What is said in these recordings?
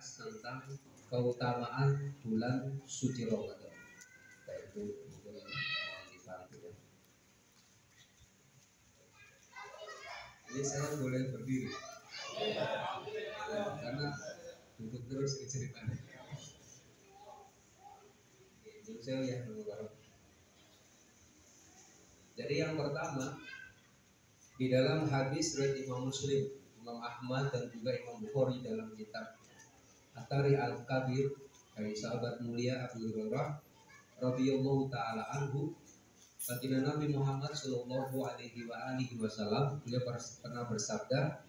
membahas tentang keutamaan bulan suci Ramadan. Yaitu mungkin dibantu ya. Ini saya boleh berdiri karena duduk terus ceritanya. Jadi yang pertama, di dalam hadis riwayat Imam Muslim, Imam Ahmad dan juga Imam Bukhari dalam kitab At-Tarikh Al-Kabir dari sahabat mulia Abu Hurairah radhiyallahu taala anhu, baginda Nabi Muhammad sallallahu alaihi wasallam beliau pernah bersabda,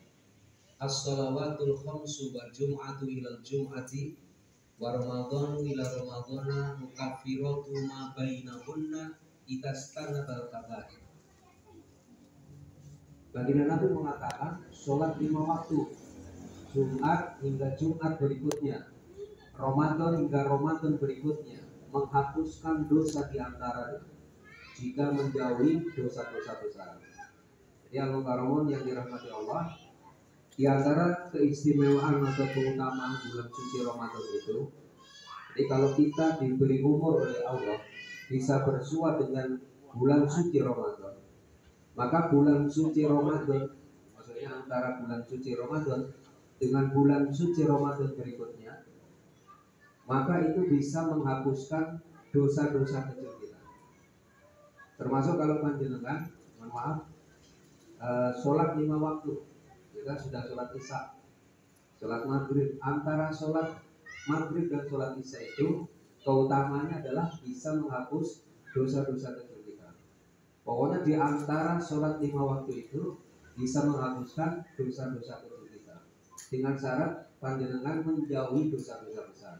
as-shalawatul khamsu wal jum'atu ilal jum'ati wa ramadhanu ila ramadhana mukaffiratu ma bainahunna itastanabal kabair. Baginda Nabi mengatakan sholat 5 waktu, Jumat hingga Jumat berikutnya, Ramadan hingga Ramadan berikutnya, menghapuskan dosa di antaranya jika menjauhi dosa-dosa besar. Jadi al-mukarramun yang dirahmati Allah, di antara keistimewaan atau keutamaan bulan suci Ramadan itu, jadi kalau kita diberi umur oleh Allah bisa bersua dengan bulan suci Ramadan, maka bulan suci Ramadan, maksudnya antara bulan suci Ramadan dengan bulan suci Ramadan berikutnya, maka itu bisa menghapuskan dosa-dosa kecil kita. Termasuk kalau panjenengan, mohon maaf, sholat 5 waktu, kita sudah sholat isya, sholat maghrib. Antara sholat maghrib dan sholat isya itu keutamanya adalah bisa menghapus dosa-dosa kecil kita. Pokoknya di antara sholat 5 waktu itu bisa menghapuskan dosa-dosa kecil kita, dengan syarat panjenengan menjauhi dosa-dosa besar.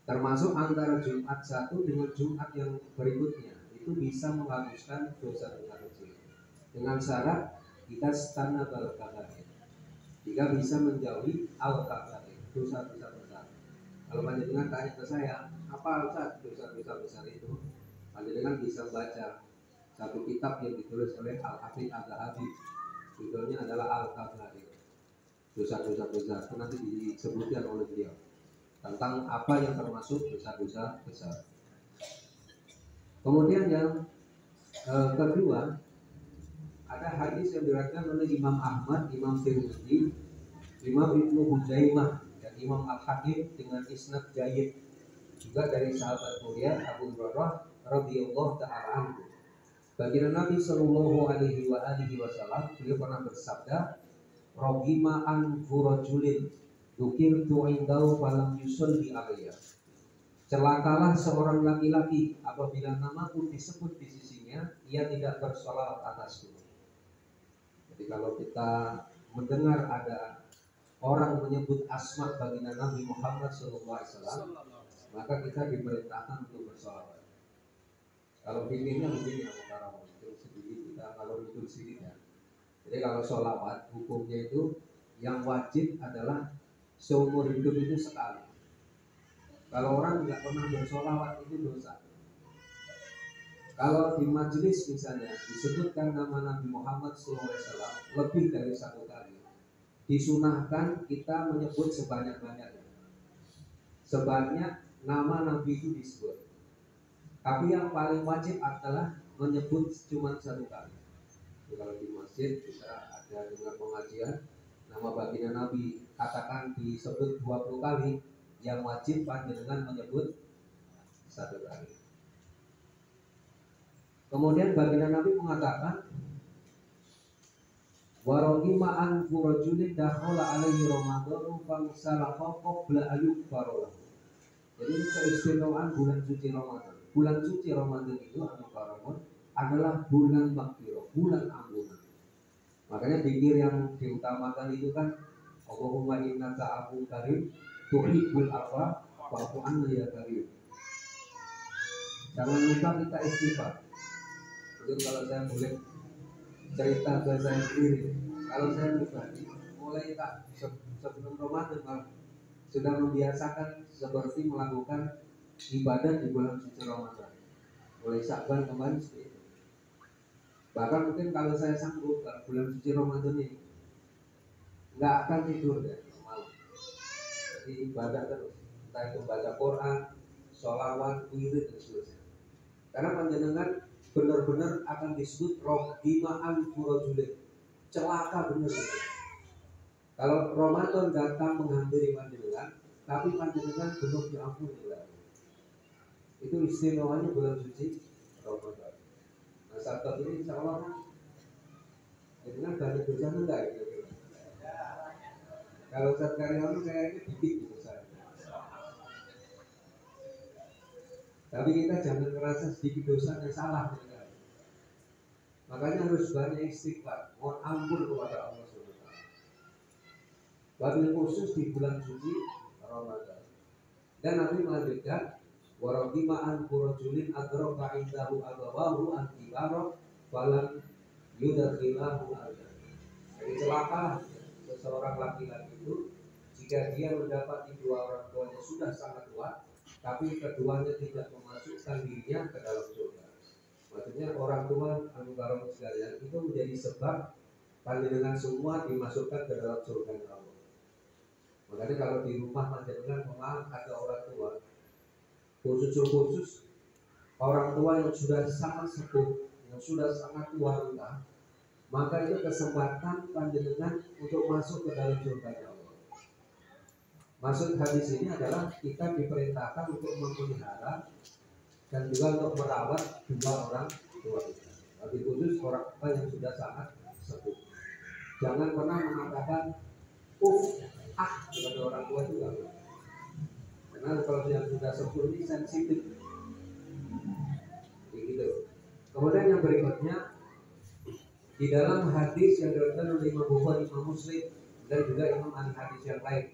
Termasuk antara Jumat 1 dengan Jumat yang berikutnya itu bisa menghapuskan dosa-dosa kecil, dengan syarat kita stanabal kabair, jika bisa menjauhi al-kabair, dosa-dosa besar. Kalau panjenengan tanya ke saya, apa Ustaz dosa-dosa besar itu? Panjenengan bisa baca satu kitab yang ditulis oleh Al-Hafidz Az-Zahabi, judulnya adalah Al-Kabair, dosa-dosa besar. Itu nanti disebutkan oleh beliau tentang apa yang termasuk dosa-dosa besar. Kemudian yang kedua, ada hadis yang diriwayatkan oleh Imam Ahmad, Imam Tirmidzi, Imam Ibnu Huzaimah dan Imam Al-Hakim dengan isnad jayyid, juga dari sahabat mulia Abu Hurairah radhiyallahu taala anhu. Baginda Nabi sallallahu alaihi wasallam beliau pernah bersabda, "Rohima an furajulin dzukirtu indahu falam yusalli alayya." Celakalah seorang laki-laki apabila namaku disebut di sisinya, ia tidak bersolawat atasku. Jadi kalau kita mendengar ada orang menyebut asma baginda Nabi Muhammad SAW, maka kita diperintahkan untuk bersolawat. Kalau fikirnya begini, sedikit kita kalau itu sedikit ya. Jadi kalau solawat hukumnya itu yang wajib adalah seumur hidup itu sekali. Kalau orang tidak pernah bersolawat itu dosa. Kalau di majelis misalnya disebutkan nama Nabi Muhammad SAW lebih dari 1 kali, disunahkan kita menyebut sebanyak-banyaknya, sebanyak nama Nabi itu disebut. Tapi yang paling wajib adalah menyebut cuma 1 kali. Jadi kalau di masjid kita ada dengar pengajian, nama baginda Nabi katakan disebut 20 kali, yang wajib panjenengan menyebut 1 kali. Kemudian baginda Nabi mengatakan, warahima an furajulin dakhala alaihi ramadhanu fangsalaqa qabla ayyughfara. Jadi ini keistimewaan bulan suci Ramadan. Bulan suci Ramadan itu adalah bulan maghfirah, bulan ampunan. Makanya zikir yang diutamakan itu kan, Allahumma innaka afuwwun karim tuhibbul afwa fa'fu anna ya karim. Jangan lupa kita istighfar. Jadi kalau saya boleh cerita ke saya sendiri, kalau saya pribadi mulai tak sebelum Ramadan sudah membiasakan seperti melakukan ibadah di bulan suci Ramadan. Mulai Sya'ban kemarin seperti itu. Bahkan mungkin kalau saya sanggup bulan suci Ramadan ini nggak akan tidur ya malam. Jadi ibadah terus, entah itu baca Quran, sholawat, wirid dan seterusnya. Karena panjenengan benar-benar akan disebut rohima'an furojulin, celaka benar itu. Kalau Ramadan datang menghampiri panjenengan, tapi panjenengan belum diampuni lagi. Itu istimewanya bulan suci Ramadan. Nah saat ini insya Allah kan, dengan banyak dosa enggak gitu. Kalau saat karyawan kayaknya dikit dosa. Tapi kita jangan merasa sedikit dosa yang salah. Makanya harus banyak istighfar, mohon ampun kepada Allah SWT. Wabil khusus di bulan suci Ramadan. Dan Nabi melanjutkan, warahima'an kurajulin adraka indahu agawahu antibaro falam yudakhilahu al-jannah. Jadi celaka seseorang laki-laki itu jika dia mendapati dua orang tuanya sudah sangat tua, tapi keduanya tidak memasukkan dirinya ke dalam surga. Maksudnya orang tua anu sekalian itu menjadi sebab panjenengan semua dimasukkan ke dalam surga Allah. Makanya kalau di rumah panjenengan memang ada orang tua, khusus orang tua yang sudah sangat sepuh, yang sudah sangat tua renta, maka itu kesempatan panjenengan untuk masuk ke dalam surga Allah. Maksud hadis ini adalah kita diperintahkan untuk memelihara dan juga untuk merawat dua orang tua kita. Lebih khusus orang tua yang sudah sangat sepuh. Jangan pernah mengatakan kepada orang tua juga. Karena kalau yang sudah sepuh ini sensitif. Begitu. Kemudian yang berikutnya di dalam hadis yang diriwayatkan oleh Imam Bukhari, Imam Muslim dan juga Imam hadis yang lain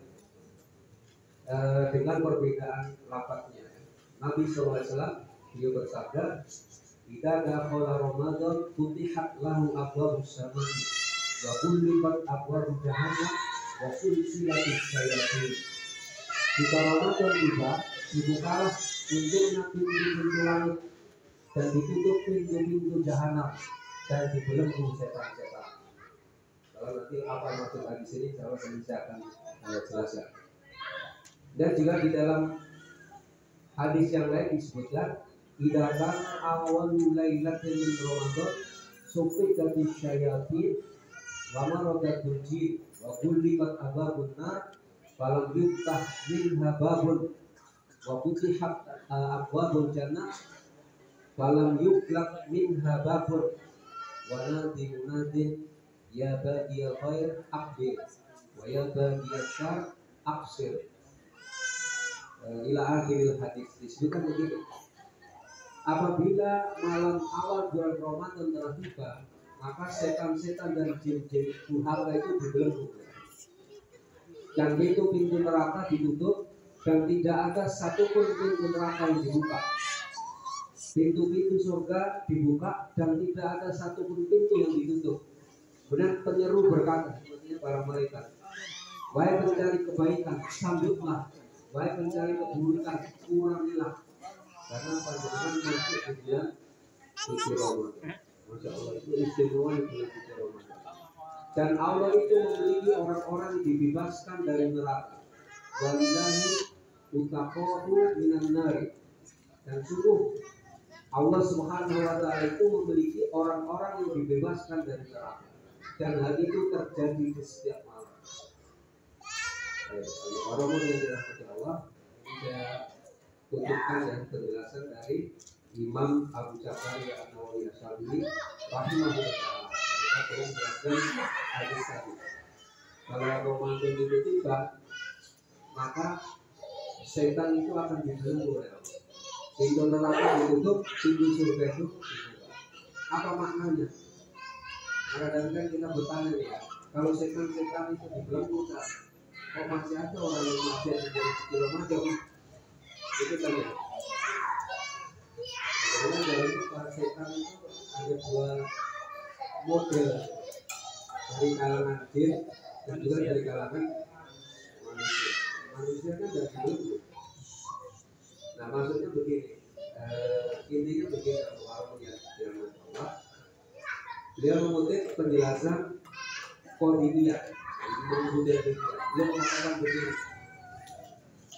dengan perbedaan lafadznya. Nabi SAW beliau bersabda, "Idza dakhala Ramadan futihat lahu abwabus samai wa kullibat abwabud jahannam wa sulsilatis syayatin." Jika Ramadan tiba, dibukalah pintunya pintu-pintu langit dan ditutup pintu-pintu jahanam dan dibelenggu setan-setan. Kalau nanti apa maksud hadis ini, saya akan jelaskan. Dan juga di dalam hadis yang lain disebutkan, idza kana awwalu lailatin min Ramadan sufiqati syayatin wa maradatul jin wa kullibat abwabun nar falam yuftah minha babun wa futihat abwabul jannah falam yuqlaq minha babun wa nadin munadin ya bagiyal khair aqbil wa ya bagiyal syarr aqsir. Ila akhiril hadis. Disebutkan begitu, apabila malam awal bulan Ramadan telah tiba, maka setan-setan dan jin-jin durhaka itu dibelenggu dan pintu-pintu neraka ditutup dan tidak ada satupun pintu neraka yang dibuka. Pintu-pintu surga dibuka dan tidak ada satupun pintu yang ditutup. Kemudian penyeru berkata, maksudnya para malaikat, wahai pencari kebaikan, sambutlah. Wahai pencari keburukan, kurangilah. Karena panjenengan masuk di bulan suci Ramadan. Masya Allah, itu istimewa di bulan suci Ramadan. Dan Allah itu memiliki orang-orang yang dibebaskan dari neraka. Walillahi utaqahu minan nari. Dan sungguh Allah Subhanahu wa ta'ala itu memiliki orang-orang yang dibebaskan dari neraka. Dan hal itu terjadi di setiap malam. Orang yang dirahmati Allah, ini saya kutipkan dan penjelasan dari Imam Abu Ja'far An-Nawawi Asy-Syabili rahimahullah ta'ala. Kita perlu menjelaskan hadis tadi. Kalau Ramadan itu tiba, maka setan itu akan dibelenggu oleh Allah. Pintu neraka ditutup, pintu surga itu dibuka. Apa maknanya? Kadang-kadang kita bertanya ya, kalau setan-setan itu dibelenggu, kok masih ada orang yang masih di Ramadan? Itu tanya. Karena dari itu para setan itu ada dua model, dari kalangan jin dan juga dari kalangan manusia. Manusia kan dari dulu. Nah maksudnya begini, intinya begini, walaupun ya firman Allah, beliau mengutip penjelasan Qadimiyah, beliau mengatakan begini,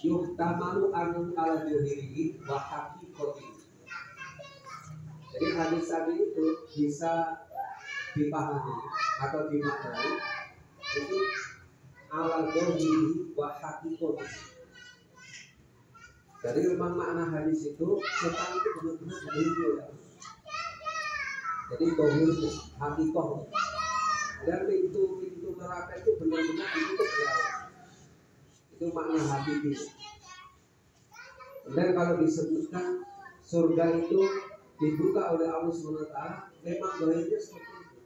yuhtamalu anu ala juhirihi wa haqiqati. Jadi hadis tadi itu bisa dipahami atau dimaknai itu ala juhirihi wa haqiqati. Jadi memang makna hadis itu setan itu benar-benar begitu ya. Jadi dohirnya, hakikohnya. Dan pintu neraka itu benar-benar ditutup ya. Itu makna hakiki. Dan kalau disebutkan surga itu dibuka oleh Allah SWT, memang dohirnya seperti itu.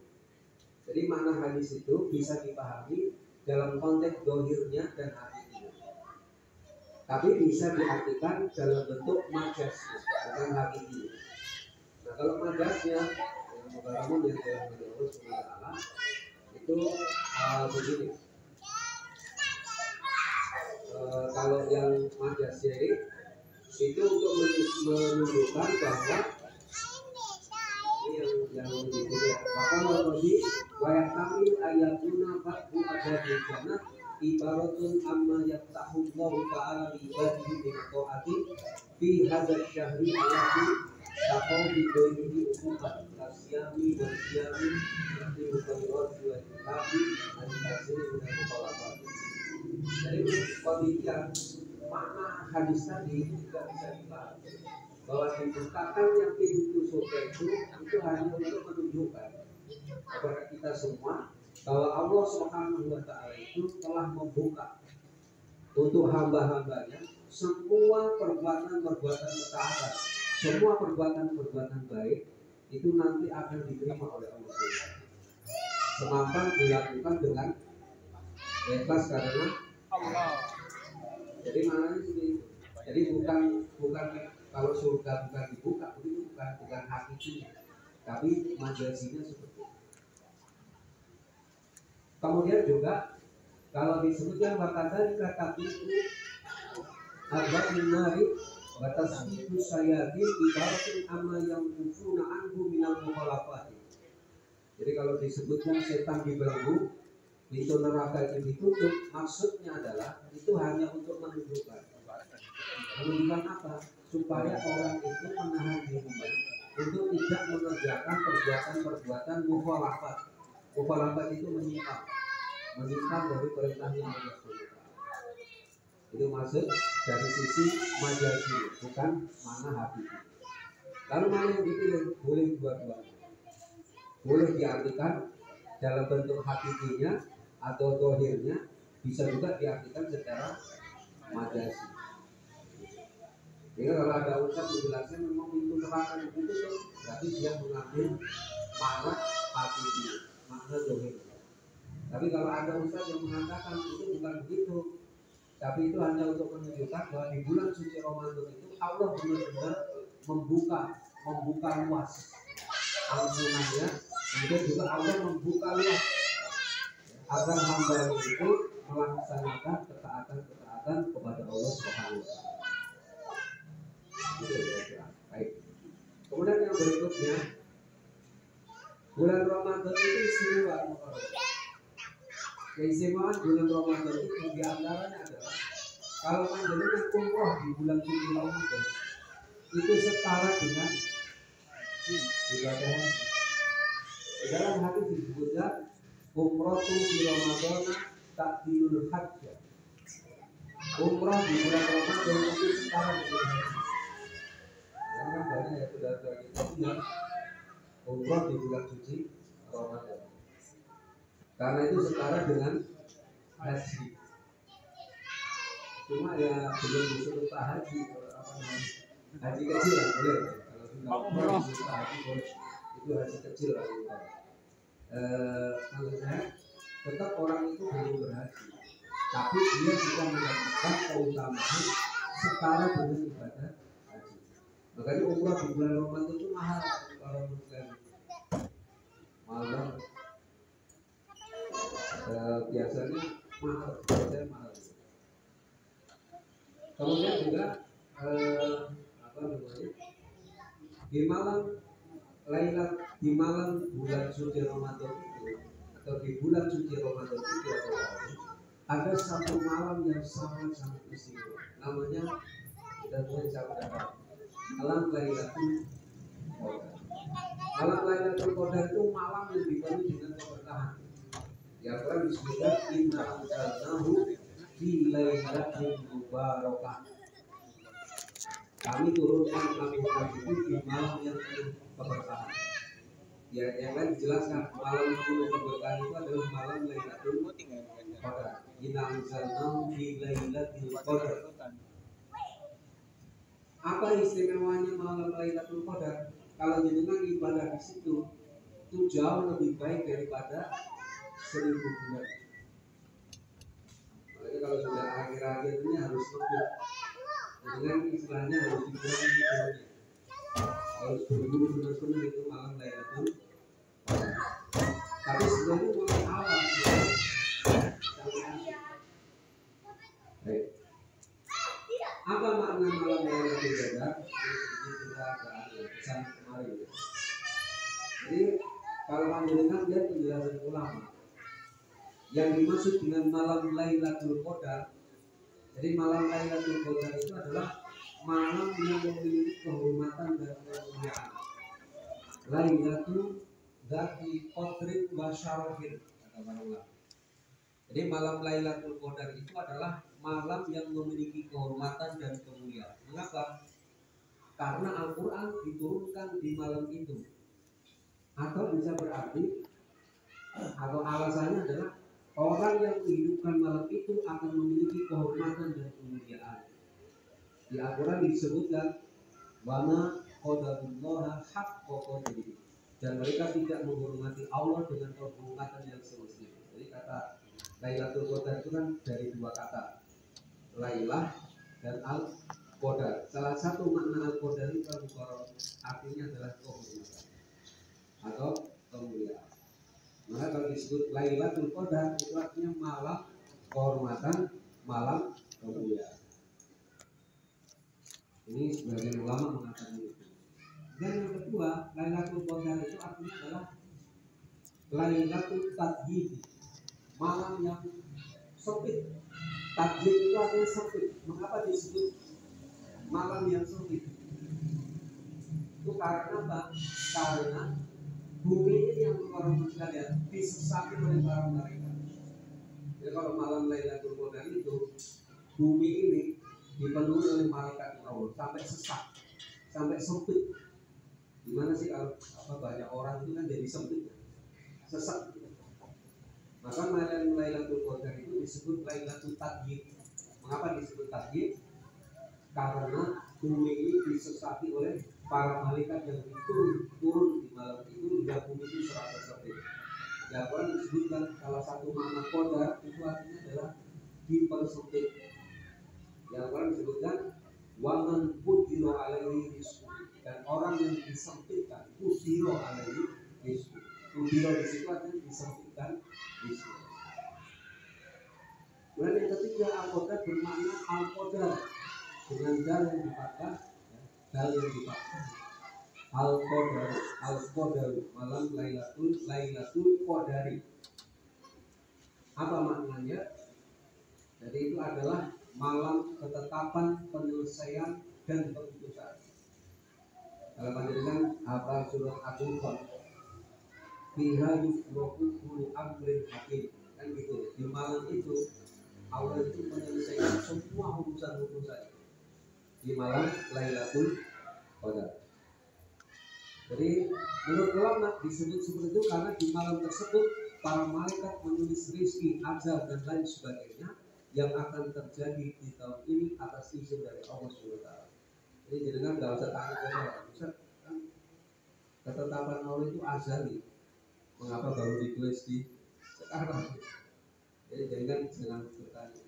Jadi makna hadis itu bisa dipahami dalam konteks dohirnya dan hakikinya. Tapi bisa diartikan dalam bentuk majasnya, bukan hakikinya. Nah kalau majasnya Mukarramun yang dirahmati Allah SWT itu begini. Kalau yang majasnya itu untuk menunjukkan bahwa ini yang begitu ya. Maka tadi wayak kami ayatuna ba'du ada di sana ibaratun amma yaftahu Allah ta'ala li ibadihi min ta'ati fi hadzal syahri alladhi taqaw bi dawrihi ukuman kasyami wa syami nanti mukawat wa kitabi dan tasiri dan kepalapan. Jadi pemikiran makna hadis tadi juga bisa dipahami bahwa dibukakannya pintu surga itu hanya untuk menunjukkan kepada kita semua bahwa Allah Subhanahu wa Ta'ala itu telah membuka untuk hamba-hambanya semua perbuatan-perbuatan ketaatan, semua perbuatan-perbuatan baik itu nanti akan diterima oleh Allah semampan dilakukan dengan ikhlas karena Allah. Jadi maknanya seperti itu. Jadi bukan kalau surga bukan dibuka itu bukan hakikinya, tapi majasinya seperti itu. Kemudian juga kalau disebutkan wakadari kata itu abad minari batas itu sayadin ibaratin amma yang kufuna anhu minal mukhalafati. Jadi kalau disebutkan setan dibelenggu, pintu neraka itu ditutup, maksudnya adalah itu hanya untuk menunjukkan apa? Supaya orang itu menahan dirinya untuk tidak mengerjakan perbuatan-perbuatan mukhalafat. Mukhalafat itu menyimpang dari perintahnya Allah SWT. Itu maksud dari sisi majasi, bukan mana hakiki. Lalu mana yang dipilih? Boleh dua-duanya. Boleh diartikan dalam bentuk hakikinya atau dohirnya, bisa juga diartikan secara majasi. Jadi kalau ada ucap menjelaskan memang pintu neraka itu berarti dia mengambil makna hakiki, makna dohir. Tapi kalau ada ustaz yang mengatakan itu bukan begitu, tapi itu hanya untuk menunjukkan bahwa di bulan suci Ramadan itu Allah benar-benar membuka luas ampunannya, kemudian juga Allah membuka luas agar hamba itu melaksanakan ketaatan kepada Allah Subhanahu wa Ta'ala. Baik. Kemudian yang berikutnya, bulan Ramadan itu istimewa. Keistimewaan bulan Ramadan itu diantaranya adalah kalau panjenengan umroh di bulan suci Ramadan itu setara dengan ibadah haji. Dalam hadis disebutkan umroh di Ramadan takdirul hajj. Umroh di bulan Ramadan itu setara dengan haji. Karena banyak ya saudara-saudara kita yang umroh di bulan suci Ramadan. Karena itu setara dengan haji. Cuma ya belum disebut haji, haji kecil lah boleh. Kalau sudah disebut haji boleh. Itu haji kecil lah. Maksudnya tetap orang itu belum berhaji, tapi dia juga mendapatkan keutamaan setara dengan ibadah haji. Makanya umrah di bulan Ramadan itu mahal kalau bukan mahal. Biasanya mahal. Kemudian juga di malam bulan suci Ramadan itu atau di bulan suci Ramadan itu ada satu malam yang sangat-sangat istimewa. Namanya dan saya malam Lailatul Qadar. Malam Lailatul Qadar itu malam yang dipenuhi dengan keberkahan. Yang Quran disebutkan inna anzalnahu fi lailatin mubarakah. Kami turunkan Al-Quran itu di malam yang penuh keberkahan. Ya, yang lain dijelaskan malam yang penuh keberkahan itu adalah malam Lailatul Qadar. Inna anzalnahu fi lailatul qadar. Apa istimewanya malam Lailatul Qadar? Kalau jenengan ibadah di situ itu jauh lebih baik daripada 1000 bulan. Makanya kalau sudah akhir-akhir ini harus lebih, dengan istilahnya harus dikurangi tidurnya. Harus berburu benar-benar itu malam Lailatul Qadar. Tapi sebenarnya mulai awal apa makna malam Lailatul Qadar? Kita agak pesan kemarin. Jadi kalau panjenengan lihat penjelasan ulama, yang dimaksud dengan malam Lailatul Qadar, jadi malam Lailatul Qadar itu adalah malam yang memiliki kehormatan dan kemuliaan. Lailatul Dzati Qadrin wa Syarafin, kata para ulama. Jadi malam Lailatul Qadar itu adalah malam yang memiliki kehormatan dan kemuliaan. Mengapa? Karena Al-Quran diturunkan di malam itu. Atau bisa berarti, atau alasannya adalah orang yang menghidupkan malam itu akan memiliki kehormatan dan kemuliaan. Di Al-Quran disebutkan wama qadarullaha haqqa qadrihi, dan mereka tidak menghormati Allah dengan kehormatan yang semestinya. Jadi kata Lailatul Qadar itu kan dari dua kata, Lailah dan Al-Qadar. Salah satu makna Al-Qadar itu artinya adalah kehormatan atau kemuliaan. Maka kalau disebut Lailatul Qadar itu artinya malam kehormatan, malam kemuliaan. Ini sebagian ulama mengatakan itu. Dan yang kedua, Lailatul Qadar itu artinya adalah Lailatul Tadjid, malam yang sempit. Tadjid itu artinya sempit. Mengapa disebut malam yang sempit? Itu karena apa? Karena bumi ini yang orang sekalian disesati oleh para malaikat. Jadi kalau malam Lailatul Qadar itu bumi ini dipenuhi oleh malaikat Allah sampai sesak, sampai sempit. Gimana sih kalau banyak orang itu kan jadi sempit, sesak. Maka malam Lailatul Qadar itu disebut Lailatul Tadjid. Mengapa disebut Tadjid? Karena bumi ini disesati oleh para malaikat yang turun di malam itu hingga bumi itu serasa sempit. Ya, Quran disebutkan salah satu makna qadar itu artinya adalah dipersempit. Yang Quran disebutkan waman qudira alaihi rizquh, dan orang yang disempitkan, qudira alaihi rizquh. Qudira di situ artinya disempitkan rizquh. Kemudian yang ketiga, al-qadar bermakna al-qadar dengan dal yang dipakai, dal yang dipakai. Al-Qadar malam Lailatul Qadari. Apa maknanya? Jadi itu adalah malam ketetapan, penyelesaian dan keputusan. Kalau panjenengan apa surat Al-Qur'an, fiha yufraqu kullu amrin hakim, kan gitu. Di malam itu Allah itu menyelesaikan semua urusan-urusan. Di malam Lailatul Qadar. Jadi menurut ulama disebut seperti itu karena di malam tersebut para malaikat menulis rizki, ajal dan lain sebagainya yang akan terjadi di tahun ini atas izin dari Allah SWT. Jadi jangan nggak usah takut ya, Ustaz, kan ketetapan Allah itu azali. Mengapa baru ditulis di sekarang? Jadi jangan bertanya.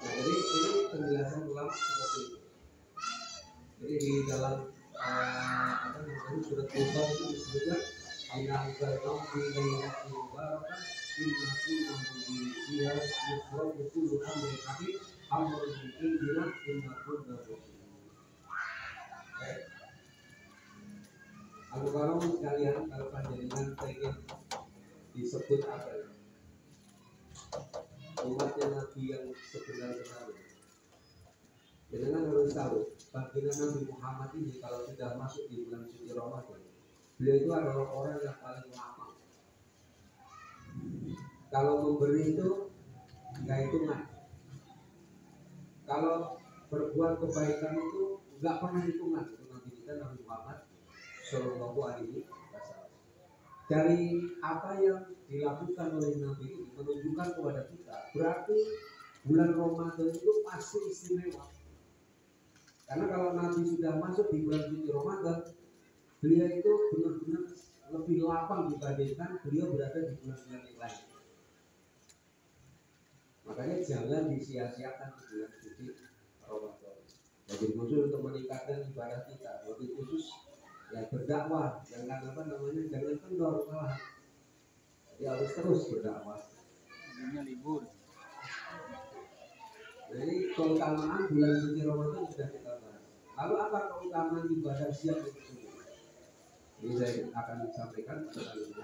Nah, jadi ini penjelasan ulama seperti itu. Jadi di dalam surat Al-Baqarah itu disebutkan inna anzalnahu fi lailatin mubarakah inna kunna munzirin yufraqu kullu amrin hakim amrun min indina inna kunna mursalin. Al-Baqarah sekalian, kalau panjenengan ingin disebut apa ya? umatnya Nabi yang sebenar-benarnya. Jangan harus tahu, baginda Nabi Muhammad ini kalau sudah masuk di bulan suci Ramadan, beliau itu adalah orang yang paling lapang. Kalau memberi itu nggak hitungan. Kalau berbuat kebaikan itu nggak pernah hitungan. Itu Nabi kita Nabi Muhammad Shallallahu Alaihi Wasallam. Dari apa yang dilakukan oleh Nabi ini menunjukkan kepada kita, berarti bulan Ramadan itu pasti istimewa. Karena kalau Nabi sudah masuk di bulan suci Ramadan, beliau itu benar-benar lebih lapang dibandingkan beliau berada di bulan-bulan yang lain. Makanya jangan disia-siakan di bulan suci Ramadan. Jadi khusus untuk meningkatkan ibadah kita, lebih khusus ya berdakwah, jangan jangan kendor malah. Ya harus terus berdakwah. Dunia libur. Jadi keutamaan bulan suci Ramadan sudah kita bahas. Lalu apa keutamaan ibadah siang itu? Ini saya akan sampaikan pada kali ini.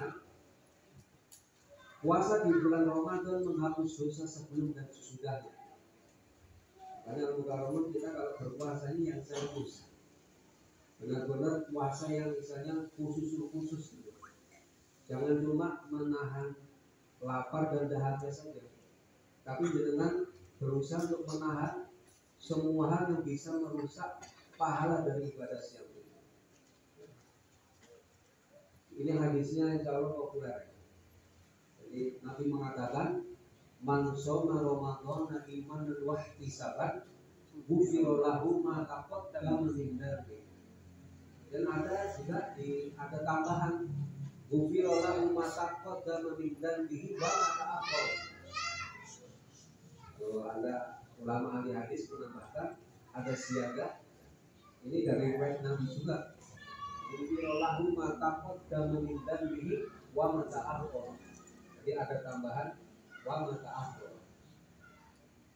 Puasa di bulan Ramadan menghapus dosa sebelum dan sesudahnya. Karena Ramadan kita kalau berpuasa ini yang serius, benar-benar puasa yang misalnya khusus gitu. Jangan cuma menahan lapar dan dahaga saja, tapi dengan berusaha untuk menahan semua hal yang bisa merusak pahala dari ibadah siang ini. Ini hadisnya insya Allah populer. Jadi Nabi mengatakan, man shoma Ramadan imanan wa ihtisaban ghufira lahu ma taqaddama min dhanbi. Dan ada juga ada tambahan ghufira lahu ma taqaddama min dhanbihi wa ma ta'akhkhara. Kalau ada ulama ahli hadis menambahkan ada siaga, ini dari riwayat Nabi juga. Ghufira lahu ma taqaddama min dhanbihi wa ma ta'akhkhara. Jadi ada tambahan wa ma ta'akhkhara.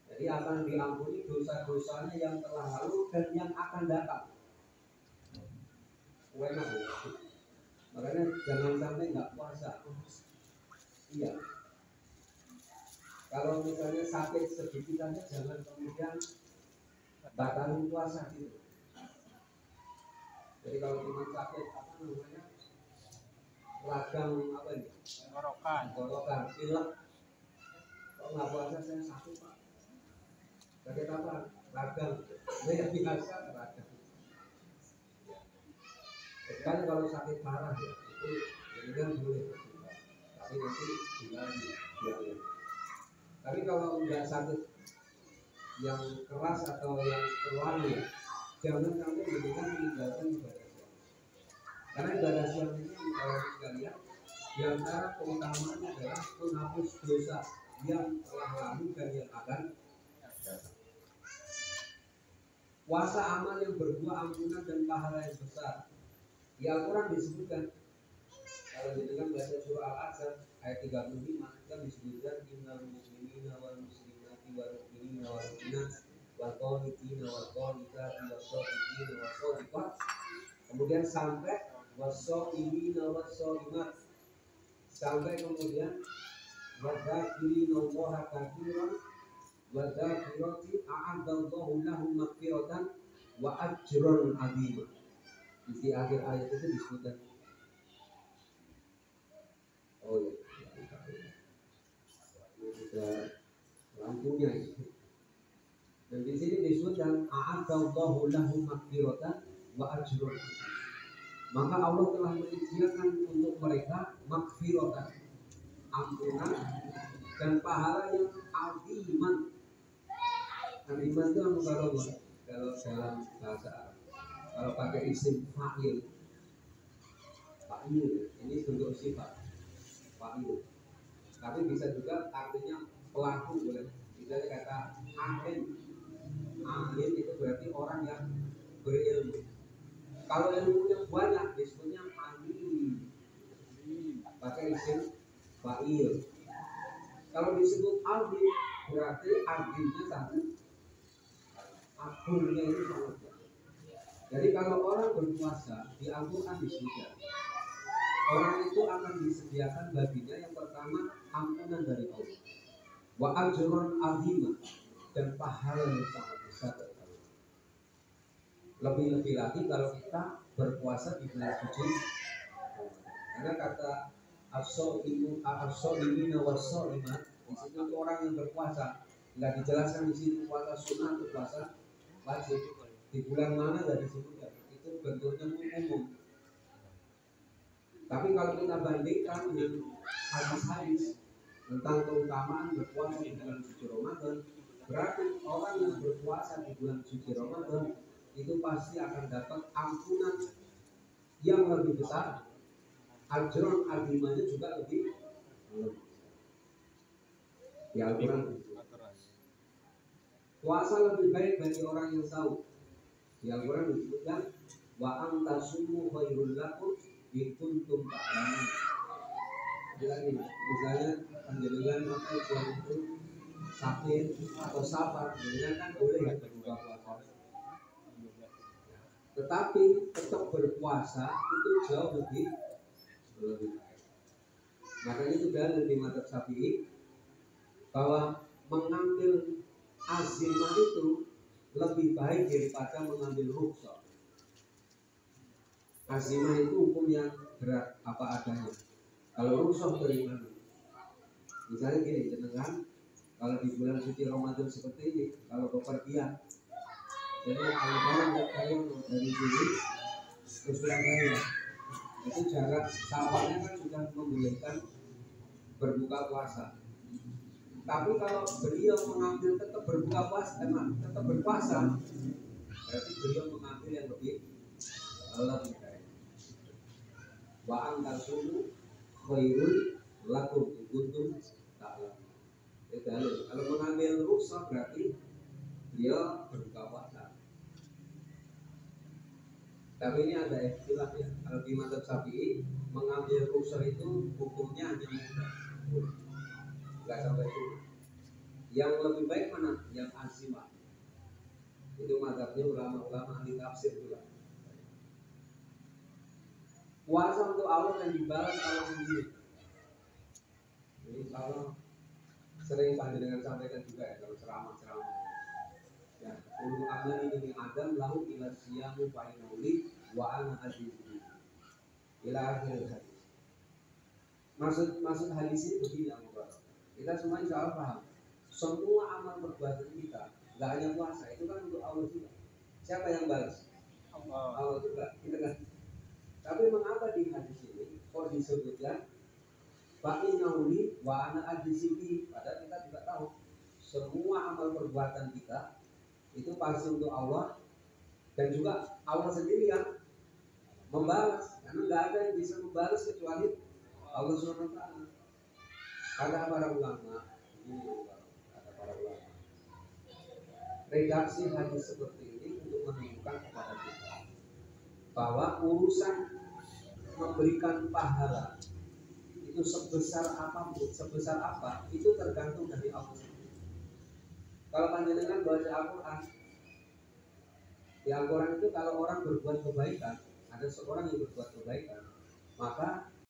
Jadi akan diampuni dosa-dosanya yang telah lalu dan yang akan datang. Enak ya. Makanya jangan sampai nggak puasa. Iya. Kalau misalnya sakit sedikit aja jangan kemudian batalin puasa gitu. Jadi kalau cuma sakit apa namanya? Radang apa ini? Gorokan, pilek. Kalau nggak puasa saya sakit pak. Sakit apa? Radang. Saya biasa radang. Kan kalau sakit parah ya itu ini kan boleh berubah. Tapi nanti tinggal ya. Tapi kalau nggak sakit yang keras atau yang terlalu ya, jangan sampai dengan meninggalkan ibadah siang. Karena ibadah siang ini kalau sekalian di antara keutamaannya adalah menghapus dosa yang telah lalu dan yang akan datang. Puasa amal yang berbuah ampunan dan pahala yang besar. Di Al-Quran disebutkan, kalau didengar baca surah Al-Ahzab ayat 35 kan disebutkan innal muslimina wal muslimati wal mu'minina wal mu'minat wal qanitina wal qanitati was shadiqina was shadiqat. Kemudian sampai was-shaimina was shaimat. Sampai kemudian wadzakirina Allaha katsiran wadzakirati a'adallahu lahum maghfiratan wa ajran 'azima. Di akhir ayat itu disebutkan. Oh ya, sudah lampunya itu. Dan di sini disebutkan a'adallahu lahum maghfiratan wa ajran. Maka Allah telah menyediakan untuk mereka maghfiratan, ampunan dan pahala yang aziman. Aziman itu kalau dalam bahasa Arab. Kalau pakai isim fa'il ini bentuk sifat fa'il. Tapi bisa juga artinya pelaku boleh. Misalnya kata alim itu berarti orang yang berilmu. Kalau ilmunya banyak disebutnya alim. Pakai isim fa'il. Kalau disebut alim berarti artinya satu. Akulnya itu sangat banyak. Jadi kalau orang berpuasa di Al-Quran disebutkan orang itu akan disediakan baginya yang pertama ampunan dari Allah. wa ajrun azima, dan pahala yang sangat besar. Lebih-lebih lagi kalau kita berpuasa di bulan suci, karena kata as-shaimina was-shaimat, di situ untuk orang yang berpuasa, nggak dijelaskan di situ puasa sunnah atau puasa wajib, di bulan mana nggak disebutkan, itu bentuknya umum. Tapi kalau kita bandingkan dengan hadis-hadis tentang keutamaan berpuasa di bulan suci Ramadan, berarti orang yang berpuasa di bulan suci Ramadan itu pasti akan dapat ampunan yang lebih besar, ajron azimanya juga lebih di Al-Quran. Puasa lebih baik bagi orang yang tahu. Di Al-Quran disebutkan wa antasumu khairul lakum in kuntum ta'lamun. Misalnya panjenengan apa itu sakit atau safar, panjenengan kan boleh ya berbuka puasa. Tetapi tetap berpuasa itu jauh lebih baik. Makanya itu dalil di madzhab Syafi'i bahwa mengambil azimah itu lebih baik daripada mengambil rukhsah. Azimah itu hukum yang berat apa adanya. Kalau rukhsah bagaimana? Misalnya gini, jenengan kalau di bulan suci Ramadan seperti ini, kalau bepergian, jadi kalau kalian dari sini ke Surabaya, itu jarak sahabatnya kan sudah membolehkan berbuka puasa. Tapi kalau beliau mengambil tetap berbuka puasa, tetap berpuasa, berarti beliau mengambil yang lebih baik. Wa antasumu khairul lakum in kuntum ta'lamun. Kalau mengambil rukhsah berarti dia berbuka puasa. Tapi ini ada istilah ya. Kalau di madzhab Syafi'i mengambil rukhsah itu hukumnya hanya mudah, nggak sampai sunnah. Yang lebih baik mana? Yang azimah. Itu madzhabnya ulama-ulama ahli tafsir juga. Puasa untuk Allah dan dibalas Allah sendiri. Ini kalau sering panjenengan sampaikan juga ya kalau ceramah-ceramah. Ya, untuk amal ini Adam lahu ila siyamu fa'inauli wa ana azizi. Ila akhir hadis. Maksud hadis ini begini, kita semua insya Allah paham. Semua amal perbuatan kita, nggak hanya puasa, itu kan untuk Allah juga. Siapa yang balas? Allah juga. Kita kan. Tapi mengapa di hadis ini kok disebutkan fa'inauli wa ana azizi? Padahal kita juga tahu semua amal perbuatan kita itu pasti untuk Allah, dan juga Allah sendiri yang membalas, karena nggak ada yang bisa membalas kecuali Allah SWT. Kata para ulama, redaksi hadis seperti ini untuk menunjukkan kepada kita bahwa urusan memberikan pahala itu sebesar apapun, sebesar apa, itu tergantung dari Allah. Kalau panjenengan baca Al-Quran, di Al-Quran itu kalau orang berbuat kebaikan, ada seorang yang berbuat kebaikan, maka